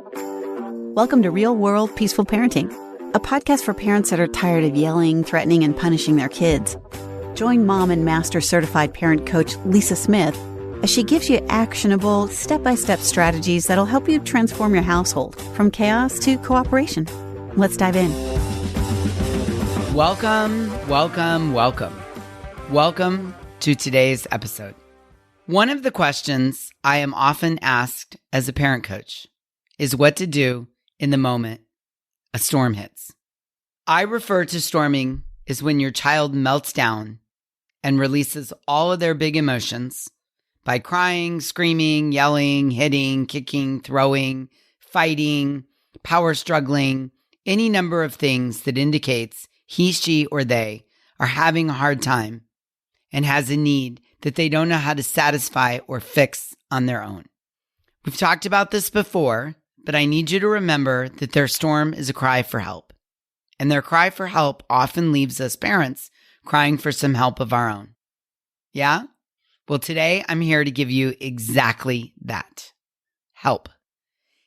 Welcome to Real World Peaceful Parenting, a podcast for parents that are tired of yelling, threatening, and punishing their kids. Join mom and master certified parent coach Lisa Smith as she gives you actionable, step-by-step strategies that'll help you transform your household from chaos to cooperation. Let's dive in. Welcome to today's episode. One of the questions I am often asked as a parent coach is what to do in the moment a storm hits. I refer to storming as when your child melts down and releases all of their big emotions by crying, screaming, yelling, hitting, kicking, throwing, fighting, power struggling, any number of things that indicates he, she, or they are having a hard time and has a need that they don't know how to satisfy or fix on their own. We've talked about this before, but I need you to remember that their storm is a cry for help. And their cry for help often leaves us parents crying for some help of our own. Yeah? Well, today I'm here to give you exactly that. Help.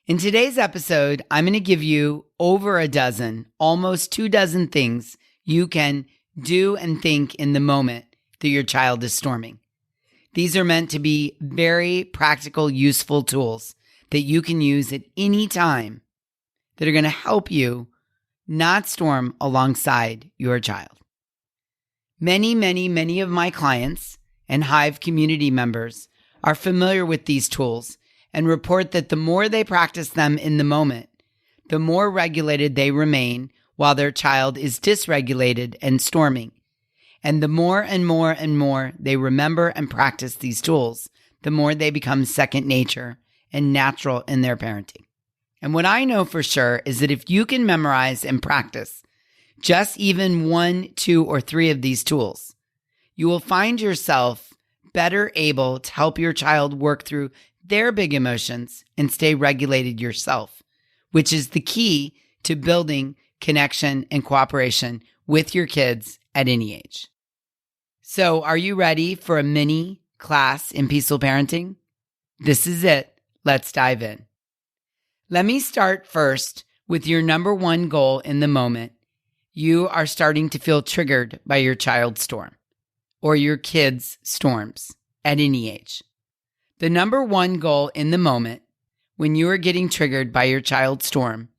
In today's episode, I'm going to give you over a dozen, almost 24 things you can do and think in the moment that your child is storming. These are meant to be very practical, useful tools that you can use at any time that are going to help you not storm alongside your child. Many of my clients and Hive community members are familiar with these tools and report that the more they practice them in the moment, the more regulated they remain while their child is dysregulated and storming. And the more and more they remember and practice these tools, the more they become second nature and natural in their parenting. And what I know for sure is that if you can memorize and practice just even 1, 2, or 3 of these tools, you will find yourself better able to help your child work through their big emotions and stay regulated yourself, which is the key to building connection and cooperation with your kids at any age. So, are you ready for a mini class in peaceful parenting? This is it. Let's dive in. Let me start first with your number one goal in the moment. You are starting to feel triggered by your child's storm or your kid's storms at any age. The number one goal in the moment when you are getting triggered by your child's storm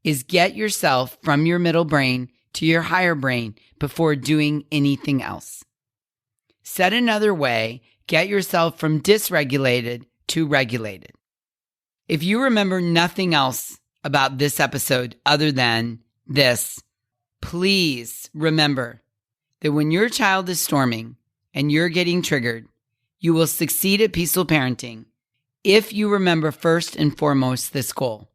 is get yourself from your middle brain to your higher brain before doing anything else. Said another way, get yourself from dysregulated to regulated. If you remember nothing else about this episode other than this, please remember that when your child is storming and you're getting triggered, you will succeed at peaceful parenting if you remember first and foremost this goal.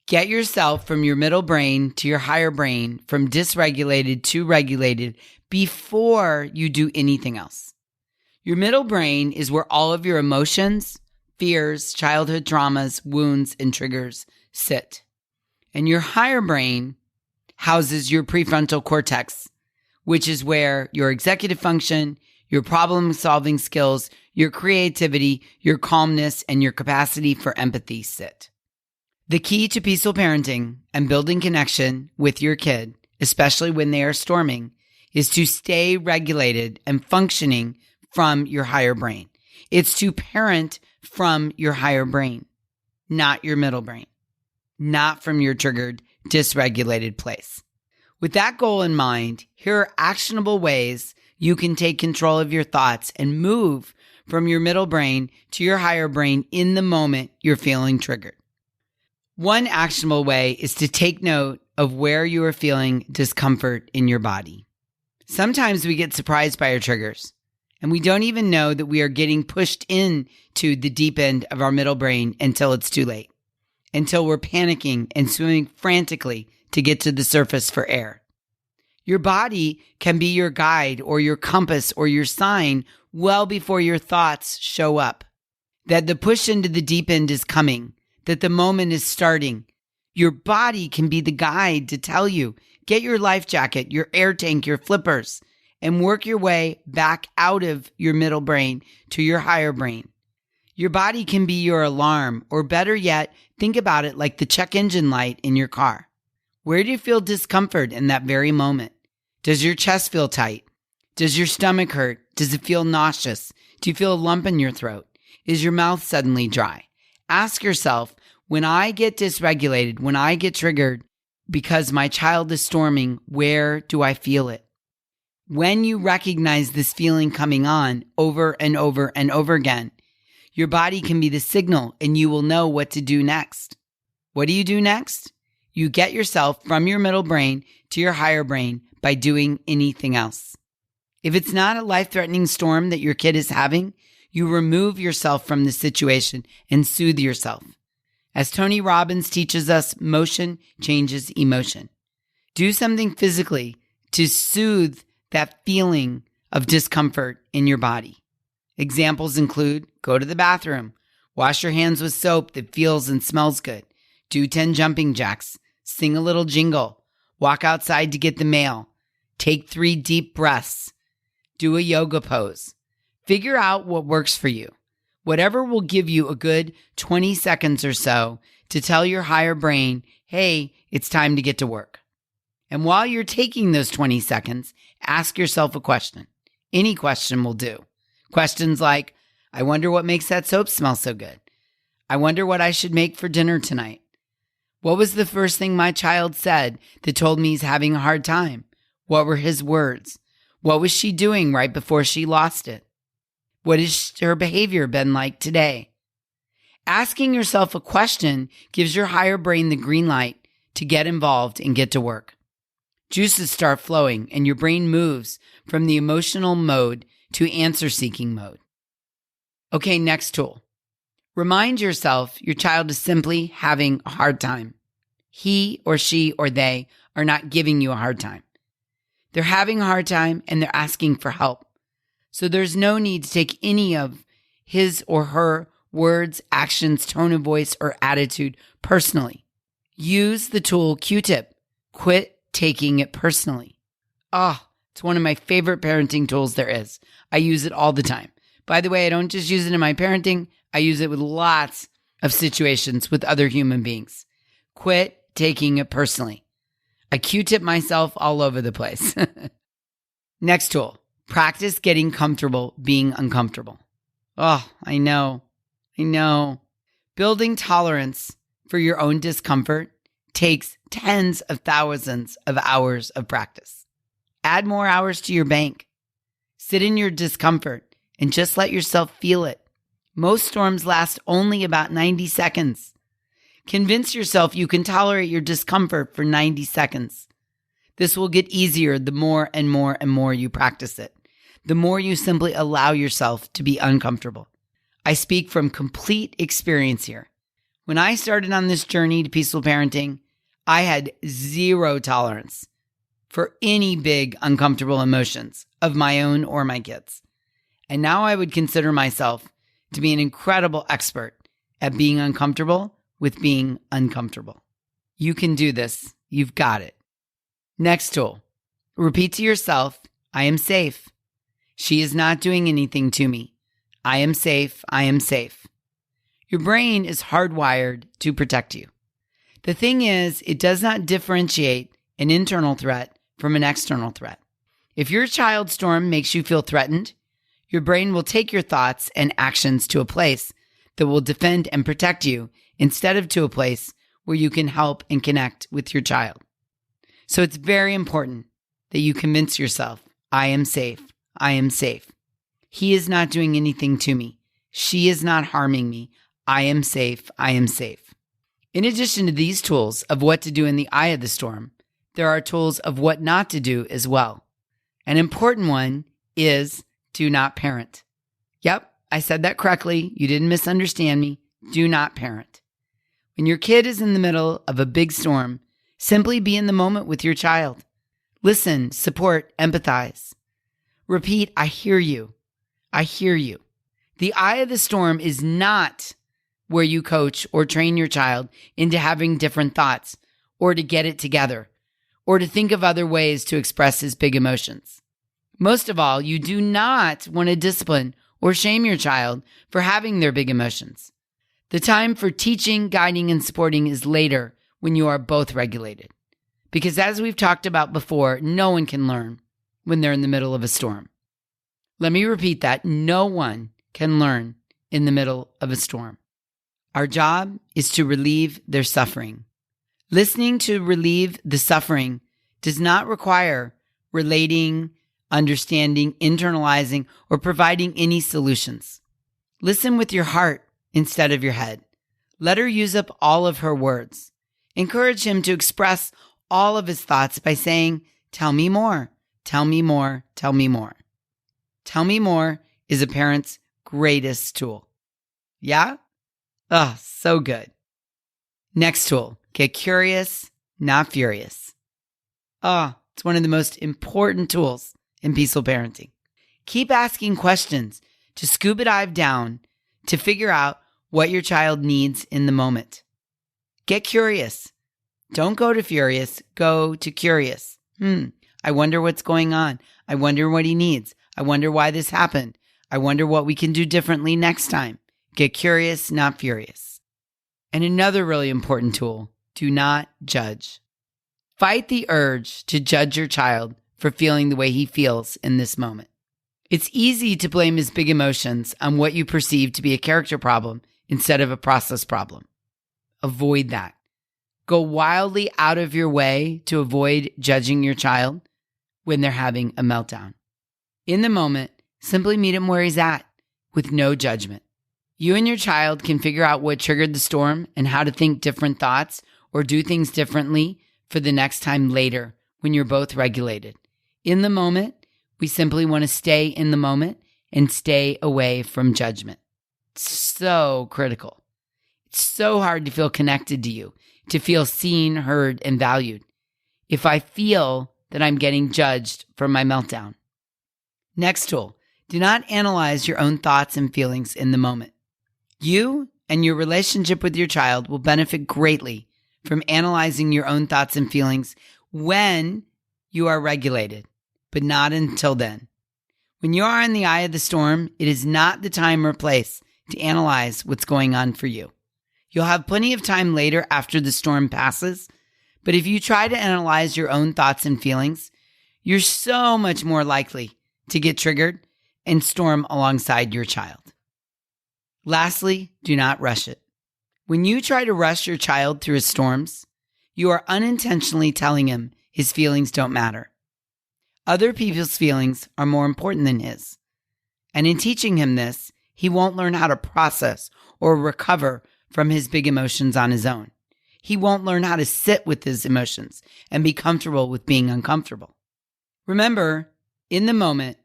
Get yourself from your middle brain to your higher brain, from dysregulated to regulated before you do anything else. Your middle brain is where all of your emotions, fears, childhood traumas, wounds, and triggers sit. And your higher brain houses your prefrontal cortex, which is where your executive function, your problem-solving skills, your creativity, your calmness, and your capacity for empathy sit. The key to peaceful parenting and building connection with your kid, especially when they are storming, is to stay regulated and functioning from your higher brain. It's to parent from your higher brain, not your middle brain, not from your triggered, dysregulated place. With that goal in mind, here are actionable ways you can take control of your thoughts and move from your middle brain to your higher brain in the moment you're feeling triggered. One actionable way is to take note of where you are feeling discomfort in your body. Sometimes we get surprised by our triggers, and we don't even know that we are getting pushed into the deep end of our middle brain until it's too late, until we're panicking and swimming frantically to get to the surface for air. Your body can be your guide or your compass or your sign well before your thoughts show up, that the push into the deep end is coming, that the moment is starting. Your body can be the guide to tell you, get your life jacket, your air tank, your flippers, and work your way back out of your middle brain to your higher brain. Your body can be your alarm, or better yet, Think about it like the check engine light in your car. Where do you feel discomfort in that very moment? Does your chest feel tight? Does your stomach hurt? Does it feel nauseous? Do you feel a lump in your throat? Is your mouth suddenly dry? Ask yourself, when I get dysregulated, when I get triggered because my child is storming, where do I feel it? When you recognize this feeling coming on over and over and over again, your body can be the signal and you will know what to do next. What do you do next? You get yourself from your middle brain to your higher brain by doing anything else. If it's not a life-threatening storm that your kid is having, you remove yourself from the situation and soothe yourself. As Tony Robbins teaches us, motion changes emotion. Do something physically to soothe that feeling of discomfort in your body. Examples include go to the bathroom, wash your hands with soap that feels and smells good, do 10 jumping jacks, sing a little jingle, walk outside to get the mail, take 3 deep breaths, do a yoga pose. Figure out what works for you. Whatever will give you a good 20 seconds or so to tell your higher brain, hey, it's time to get to work. And while you're taking those 20 seconds, ask yourself a question. Any question will do. Questions like, I wonder what makes that soap smell so good. I wonder what I should make for dinner tonight. What was the first thing my child said that told me he's having a hard time? What were his words? What was she doing right before she lost it? What has her behavior been like today? Asking yourself a question gives your higher brain the green light to get involved and get to work. Juices start flowing and your brain moves from the emotional mode to answer-seeking mode. Okay, next tool. Remind yourself your child is simply having a hard time. He or she or they are not giving you a hard time. They're having a hard time and they're asking for help. So there's no need to take any of his or her words, actions, tone of voice, or attitude personally. Use the tool Q-tip. Quit taking it personally. It's one of my favorite parenting tools there is. I use it all the time. By the way, I don't just use it in my parenting. I use it with lots of situations with other human beings. Quit taking it personally. I Q-tip myself all over the place. Next tool. Practice getting comfortable being uncomfortable. I know. Building tolerance for your own discomfort takes tens of thousands of hours of practice. Add more hours to your bank. Sit in your discomfort and just let yourself feel it. Most storms last only about 90 seconds. Convince yourself you can tolerate your discomfort for 90 seconds. This will get easier the more and more and more you practice it. The more you simply allow yourself to be uncomfortable. I speak from complete experience here. When I started on this journey to peaceful parenting, I had zero tolerance for any big uncomfortable emotions of my own or my kids. And now I would consider myself to be an incredible expert at being uncomfortable with being uncomfortable. You can do this. You've got it. Next tool. Repeat to yourself, I am safe. She is not doing anything to me. I am safe. I am safe. Your brain is hardwired to protect you. The thing is, it does not differentiate an internal threat from an external threat. If your child's storm makes you feel threatened, your brain will take your thoughts and actions to a place that will defend and protect you instead of to a place where you can help and connect with your child. So it's very important that you convince yourself, I am safe. I am safe. He is not doing anything to me. She is not harming me. I am safe. I am safe. In addition to these tools of what to do in the eye of the storm, there are tools of what not to do as well. An important one is do not parent. Yep, I said that correctly. You didn't misunderstand me. Do not parent. When your kid is in the middle of a big storm, simply be in the moment with your child. Listen, support, empathize. Repeat, I hear you. I hear you. The eye of the storm is not where you coach or train your child into having different thoughts or to get it together or to think of other ways to express his big emotions. Most of all, you do not want to discipline or shame your child for having their big emotions. The time for teaching, guiding, and supporting is later when you are both regulated. Because as we've talked about before, no one can learn when they're in the middle of a storm. Let me repeat that. No one can learn in the middle of a storm. Our job is to relieve their suffering. Listening to relieve the suffering does not require relating, understanding, internalizing, or providing any solutions. Listen with your heart instead of your head. Let her use up all of her words. Encourage him to express all of his thoughts by saying, "Tell me more, tell me more, tell me more." Tell me more is a parent's greatest tool. Yeah? Oh, so good. Next tool, get curious, not furious. It's one of the most important tools in peaceful parenting. Keep asking questions to scuba dive down to figure out what your child needs in the moment. Get curious. Don't go to furious, go to curious. I wonder what's going on. I wonder what he needs. I wonder why this happened. I wonder what we can do differently next time. Get curious, not furious. And another really important tool, do not judge. Fight the urge to judge your child for feeling the way he feels in this moment. It's easy to blame his big emotions on what you perceive to be a character problem instead of a process problem. Avoid that. Go wildly out of your way to avoid judging your child when they're having a meltdown. In the moment, simply meet him where he's at with no judgment. You and your child can figure out what triggered the storm and how to think different thoughts or do things differently for the next time later when you're both regulated. In the moment, we simply want to stay in the moment and stay away from judgment. It's so critical. It's so hard to feel connected to you, to feel seen, heard, and valued if I feel that I'm getting judged for my meltdown. Next tool, do not analyze your own thoughts and feelings in the moment. You and your relationship with your child will benefit greatly from analyzing your own thoughts and feelings when you are regulated, but not until then. When you are in the eye of the storm, it is not the time or place to analyze what's going on for you. You'll have plenty of time later after the storm passes, but if you try to analyze your own thoughts and feelings, you're so much more likely to get triggered and storm alongside your child. Lastly, do not rush it. When you try to rush your child through his storms, you are unintentionally telling him his feelings don't matter. Other people's feelings are more important than his. And in teaching him this, he won't learn how to process or recover from his big emotions on his own. He won't learn how to sit with his emotions and be comfortable with being uncomfortable. Remember, in the moment,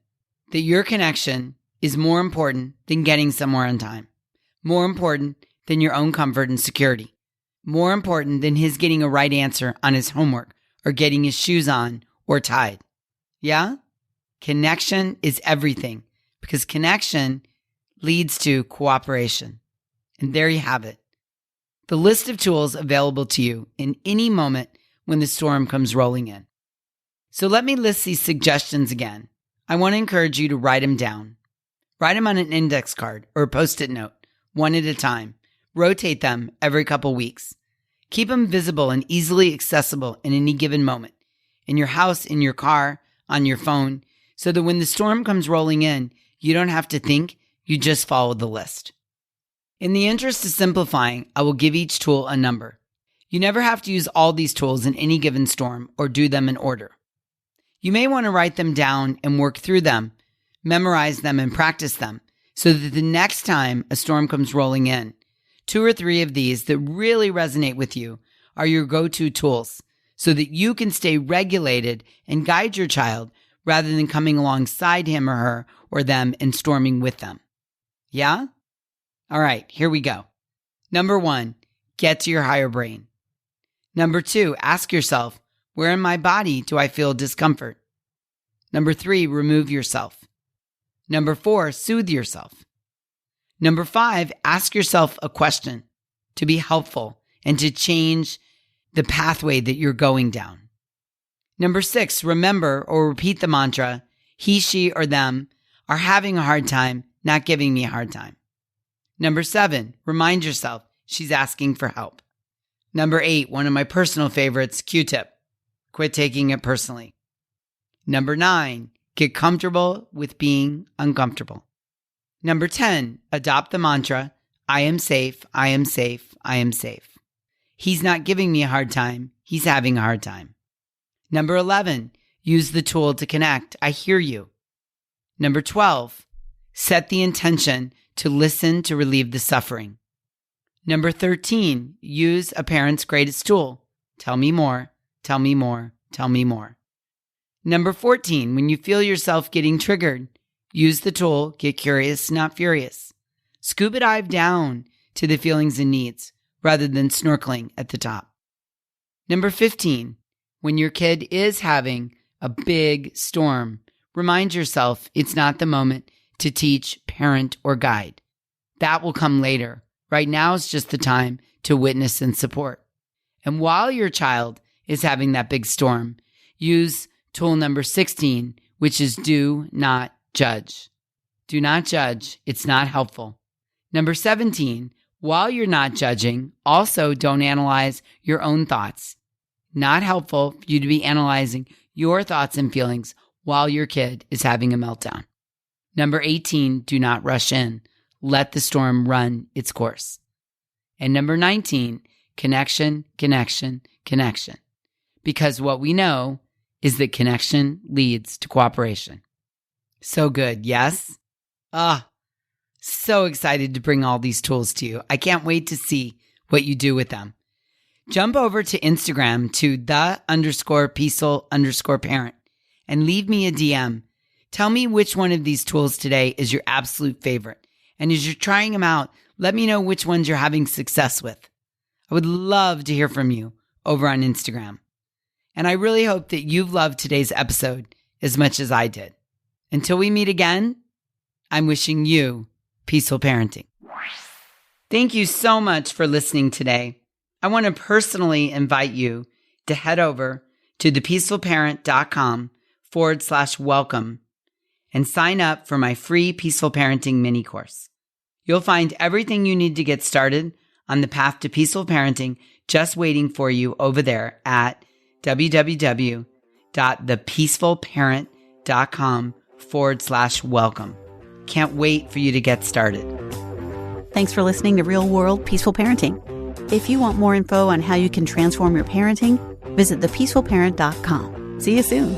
that your connection is more important than getting somewhere on time, more important than your own comfort and security, more important than his getting a right answer on his homework or getting his shoes on or tied. Yeah? Connection is everything because connection leads to cooperation. And there you have it. The list of tools available to you in any moment when the storm comes rolling in. So let me list these suggestions again. I want to encourage you to write them down. Write them on an index card or a Post-it note, one at a time. Rotate them every couple weeks. Keep them visible and easily accessible in any given moment, in your house, in your car, on your phone, so that when the storm comes rolling in, you don't have to think, you just follow the list. In the interest of simplifying, I will give each tool a number. You never have to use all these tools in any given storm or do them in order. You may want to write them down and work through them, memorize them and practice them so that the next time a storm comes rolling in, 2 or 3 of these that really resonate with you are your go-to tools so that you can stay regulated and guide your child rather than coming alongside him or her or them and storming with them. Yeah? All right, here we go. Number 1, get to your higher brain. Number 2, ask yourself, where in my body do I feel discomfort? Number 3, remove yourself. Number 4, soothe yourself. Number 5, ask yourself a question to be helpful and to change the pathway that you're going down. Number 6, remember or repeat the mantra, he, she, or them are having a hard time, not giving me a hard time. Number 7, remind yourself she's asking for help. Number 8, one of my personal favorites, Q-tip. Quit taking it personally. Number 9, get comfortable with being uncomfortable. Number 10, adopt the mantra, I am safe, I am safe, I am safe. He's not giving me a hard time, he's having a hard time. Number 11, use the tool to connect, I hear you. Number 12, set the intention to listen to relieve the suffering. Number 13, use a parent's greatest tool, tell me more, tell me more, tell me more. Number 14, when you feel yourself getting triggered, use the tool, get curious, not furious. Scuba dive down to the feelings and needs rather than snorkeling at the top. Number 15, when your kid is having a big storm, remind yourself it's not the moment to teach, parent, or guide. That will come later. Right now is just the time to witness and support. And while your child is having that big storm, use tool number 16, which is do not judge. Do not judge. It's not helpful. Number 17, while you're not judging, also don't analyze your own thoughts. Not helpful for you to be analyzing your thoughts and feelings while your kid is having a meltdown. Number 18, do not rush in. Let the storm run its course. And number 19, connection, connection, connection. Because what we know is that connection leads to cooperation. So good, yes? So excited to bring all these tools to you. I can't wait to see what you do with them. Jump over to Instagram to _peaceful_parent and leave me a DM. Tell me which one of these tools today is your absolute favorite. And as you're trying them out, let me know which ones you're having success with. I would love to hear from you over on Instagram. And I really hope that you've loved today's episode as much as I did. Until we meet again, I'm wishing you peaceful parenting. Thank you so much for listening today. I want to personally invite you to head over to thepeacefulparent.com/welcome and sign up for my free Peaceful Parenting mini course. You'll find everything you need to get started on the path to peaceful parenting just waiting for you over there at www.thepeacefulparent.com/welcome. Can't wait for you to get started. Thanks for listening to Real World Peaceful Parenting. If you want more info on how you can transform your parenting, visit thepeacefulparent.com. See you soon.